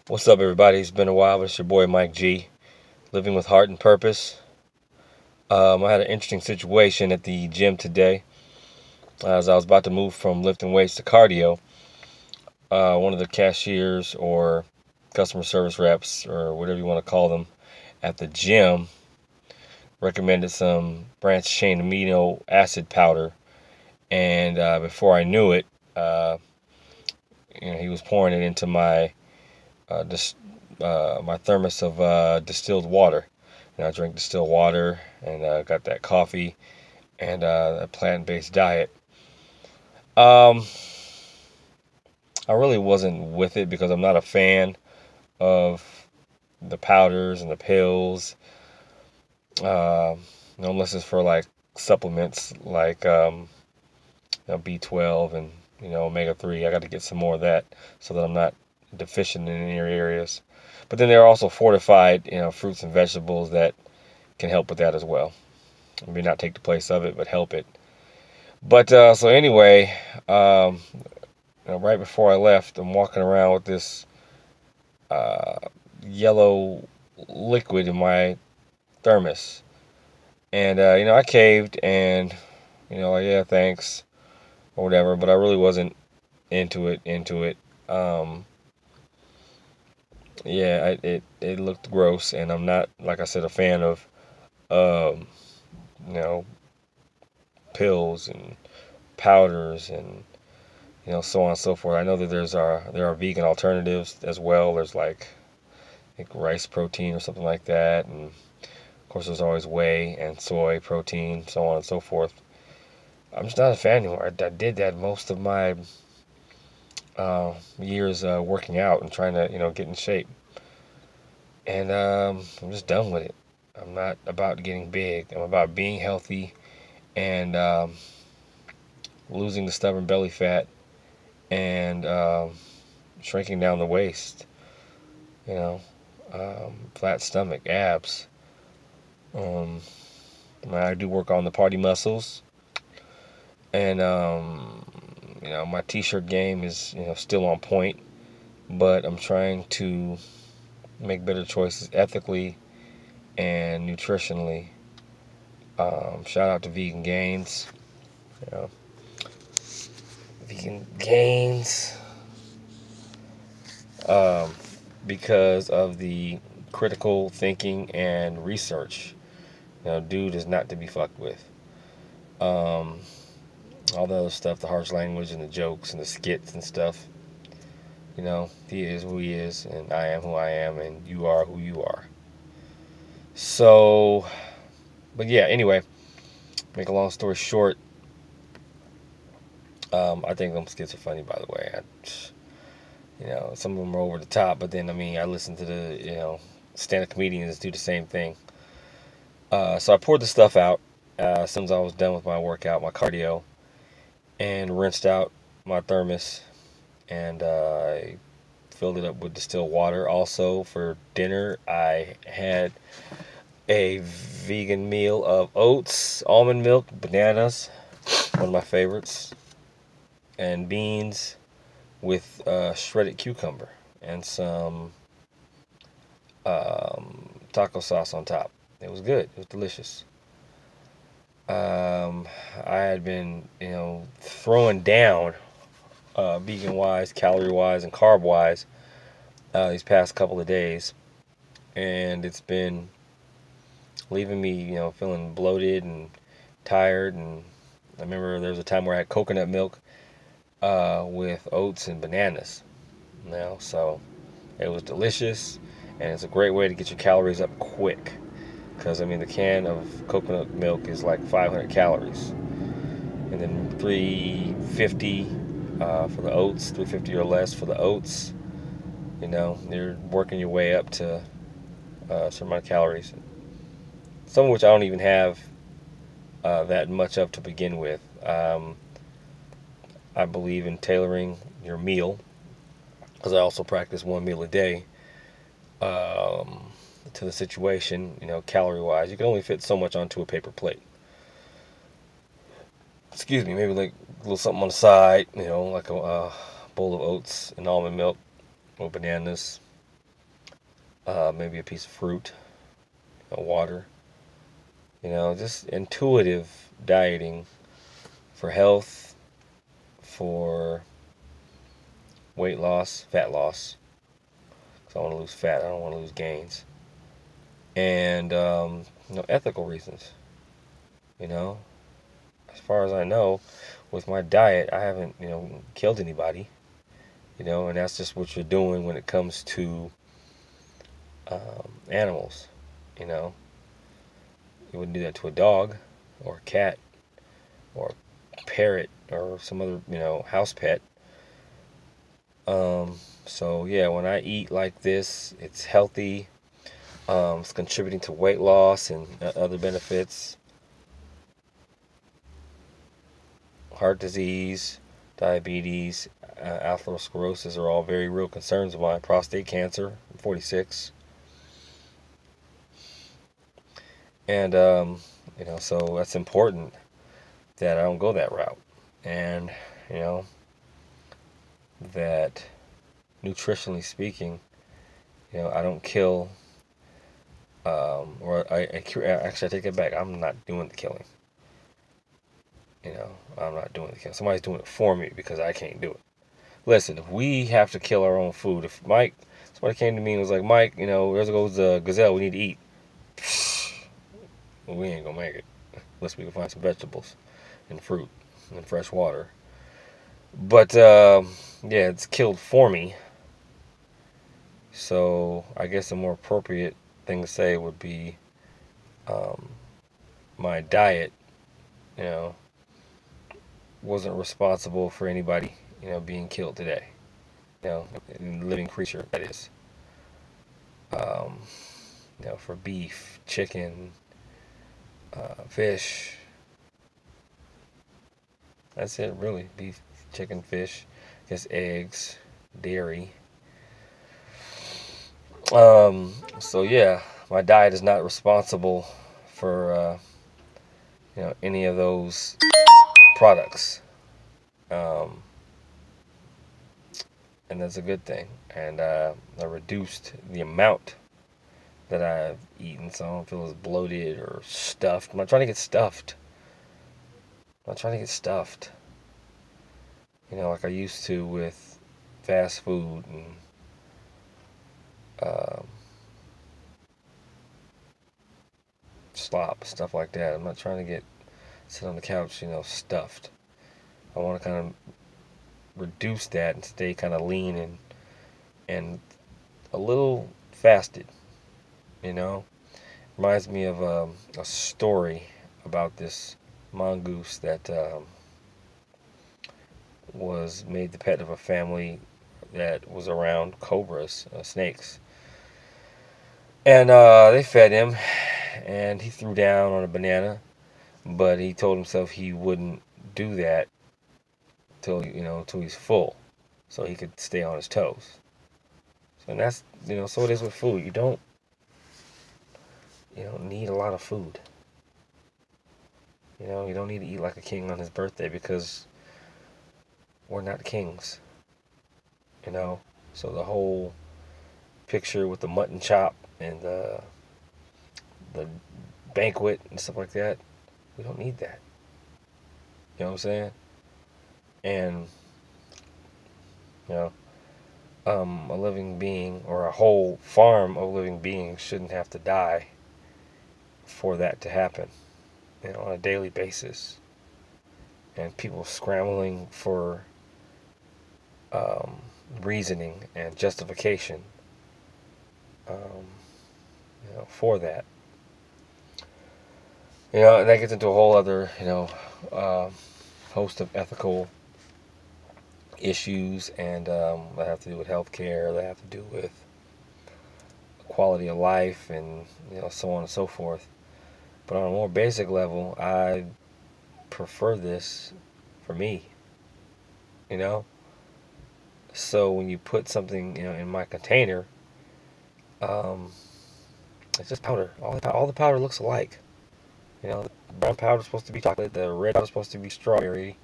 What's up, everybody? It's been a while, but it's your boy Mike G, living with heart and purpose. I had an interesting situation at the gym today. As I was about to move from lifting weights to cardio, one of the cashiers or customer service reps, or whatever you want to call them, at the gym recommended some branched chain amino acid powder. And before I knew it, he was pouring it into uh, dis- my thermos of distilled water. And I drink distilled water and got that coffee and a plant-based diet. Um, I really wasn't with it because I'm not a fan of the powders and the pills, uh, unless it's for like supplements like B12 and omega 3. I got to get some more of that so that I'm not deficient in any areas. But then there are also fortified, fruits and vegetables that can help with that as well. Maybe not take the place of it, but help it. But so anyway, um, right before I left, I'm walking around with this uh, yellow liquid in my thermos, and I caved and like, yeah, thanks or whatever. But I really wasn't into it. Yeah, it looked gross, and I'm not, like I said, a fan of um, you know pills and powders and so on and so forth. I know that there are vegan alternatives as well. There's like rice protein or something like that, and of course there's always whey and soy protein, so on and so forth. I'm just not a fan anymore. I did that most of my years working out and trying to get in shape, and I'm just done with it. I'm not about getting big. I'm about being healthy and losing the stubborn belly fat and shrinking down the waist. You know, flat stomach, abs. Um, I do work on the party muscles, and my t-shirt game is still on point, but I'm trying to make better choices ethically and nutritionally. Shout out to Vegan Gains. You know, Vegan Gains, um, because of the critical thinking and research. Dude is not to be fucked with. Um, all the other stuff, the harsh language and the jokes and the skits and stuff. He is who he is, and I am who I am, and you are who you are. So, but yeah, anyway, make a long story short, I think them skits are funny, by the way. Some of them are over the top, but then, I mean, I listen to the, stand-up comedians do the same thing. So I poured the stuff out as soon as I was done with my workout, my cardio, and rinsed out my thermos, and I filled it up with distilled water. Also, for dinner, I had a vegan meal of oats, almond milk, bananas, one of my favorites, and beans with shredded cucumber and some taco sauce on top. It was good. It was delicious. I had been, throwing down vegan wise, calorie wise, and carb wise these past couple of days, and it's been leaving me, feeling bloated and tired. And I remember there was a time where I had coconut milk with oats and bananas. So it was delicious, and it's a great way to get your calories up quick. Because I mean, the can of coconut milk is like 500 calories, and then 350 for the oats, 350 or less for the oats. You're working your way up to a certain amount of calories. Some of which I don't even have that much of to begin with. I believe in tailoring your meal because I also practice one meal a day um, to the situation, calorie wise. You can only fit so much onto a paper plate. Excuse me, maybe like a little something on the side, like a bowl of oats and almond milk with bananas. maybe a piece of fruit, water. Just intuitive dieting for health, for weight loss, fat loss. Because I want to lose fat, I don't want to lose gains. And, ethical reasons. You know, as far as I know, with my diet, I haven't, killed anybody. And that's just what you're doing when it comes to animals. You know, you wouldn't do that to a dog or a cat or a parrot or some other, house pet. So yeah, when I eat like this, it's healthy. It's contributing to weight loss and other benefits. Heart disease, diabetes, atherosclerosis are all very real concerns of mine. Prostate cancer, I'm 46. And, so that's important that I don't go that route. And, you know, that nutritionally speaking, I don't kill, actually, I take it back. I'm not doing the killing. I'm not doing the killing. Somebody's doing it for me because I can't do it. Listen, if we have to kill our own food, if somebody came to me and was like, Mike, there goes the gazelle, we need to eat. We ain't gonna make it unless we can find some vegetables and fruit and fresh water. But yeah, it's killed for me. So I guess a more appropriate thing to say would be my diet, you know, wasn't responsible for anybody, being killed today. Living creature that is. Um, for beef, chicken, fish. That's it, really. Beef, chicken, fish. I guess eggs, dairy. So yeah, my diet is not responsible for any of those products, um, and that's a good thing. And I reduced the amount that I've eaten, so I don't feel as bloated or stuffed. I'm not trying to get stuffed. I'm not trying to get stuffed. Like I used to with fast food and um, slop, stuff like that. I'm not trying to sit on the couch, stuffed. I want to kind of reduce that and stay kind of lean and a little fasted. Reminds me of a story about this mongoose that was made the pet of a family that was around cobras, snakes. And they fed him, and he threw down on a banana, but he told himself he wouldn't do that till he's full, so he could stay on his toes. So that's so it is with food. You don't need a lot of food. You don't need to eat like a king on his birthday because we're not kings. So the whole picture with the mutton chop and the banquet and stuff like that, we don't need that. You know what I'm saying? And you know, a living being or a whole farm of living beings shouldn't have to die for that to happen. On a daily basis, and people scrambling for reasoning and justification for that. And that gets into a whole other, host of ethical issues, and that have to do with healthcare, that have to do with quality of life, and so on and so forth. But on a more basic level, I prefer this for me. So when you put something in my container, um, it's just powder. All the powder looks alike. The brown powder is supposed to be chocolate. The red powder is supposed to be strawberry.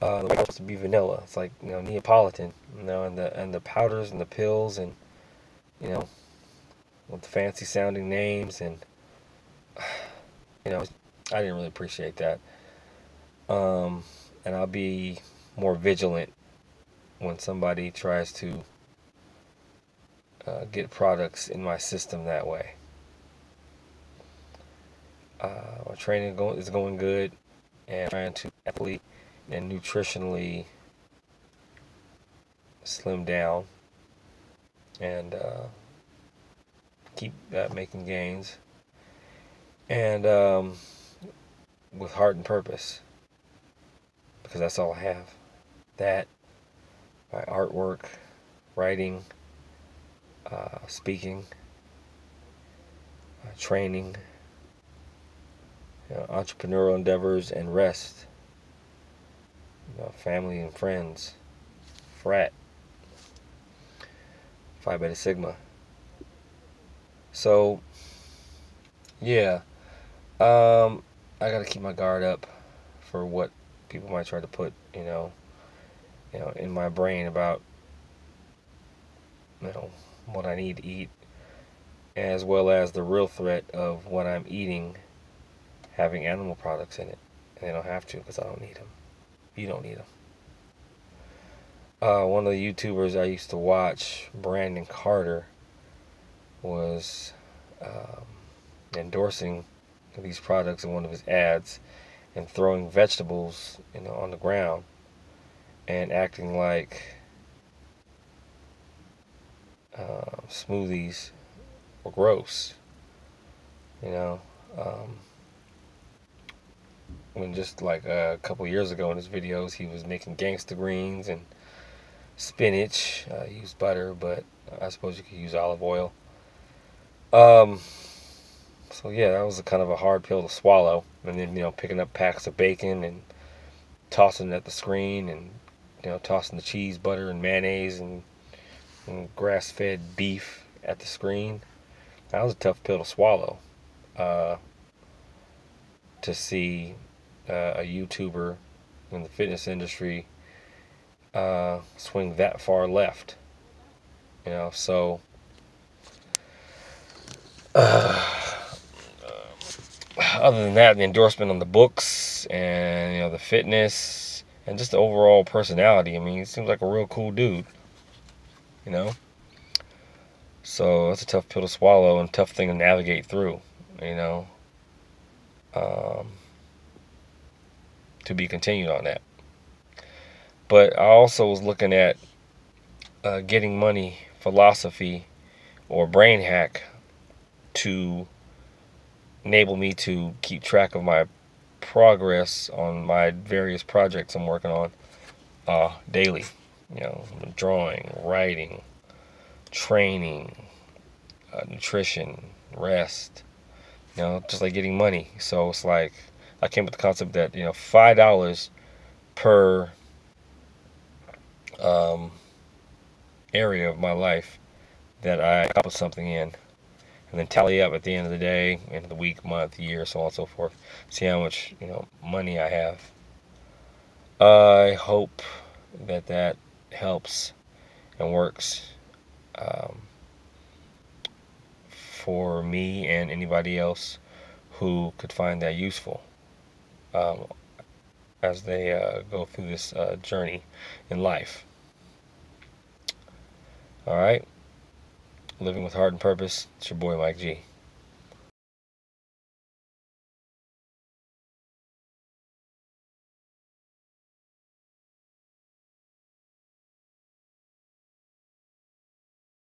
The white powder is supposed to be vanilla. It's like Neapolitan. And the powders and the pills and you know with fancy sounding names, and you know, I didn't really appreciate that. And I'll be more vigilant when somebody tries to get products in my system that way. My training is going good, and I'm trying to athletically and nutritionally slim down and keep making gains, and with heart and purpose, because that's all I have. That, my artwork, writing, speaking, training, entrepreneurial endeavors, and rest. Family and friends, frat, Phi Beta Sigma. So, yeah, I gotta keep my guard up for what people might try to put, in my brain about, what I need to eat, as well as the real threat of what I'm eating having animal products in it. And they don't have to, because I don't need them. You don't need them. One of the YouTubers I used to watch, Brandon Carter, was endorsing these products in one of his ads and throwing vegetables, on the ground and acting like smoothies were gross. You know, when just like a couple years ago in his videos, he was making gangsta greens and spinach. Used butter, but I suppose you could use olive oil. So yeah, that was a kind of a hard pill to swallow. And then picking up packs of bacon and tossing it at the screen, and tossing the cheese, butter, and mayonnaise and grass-fed beef at the screen. That was a tough pill to swallow. To see a YouTuber in the fitness industry swing that far left. So other than that, the endorsement on the books and the fitness and just the overall personality. I mean, he seems like a real cool dude. So that's a tough pill to swallow and tough thing to navigate through. Um, to be continued on that. But I also was looking at getting money philosophy or brain hack to enable me to keep track of my progress on my various projects I'm working on daily. Drawing, writing, training, nutrition, rest. Just like getting money. So it's like I came up with the concept that $5 per area of my life that I put something in, and then tally up at the end of the day, end of the week, month, year, so on and so forth. See how much money I have. I hope that helps and works for me and anybody else who could find that useful as they go through this journey in life. All right. Living with Heart and Purpose. It's your boy Mike G.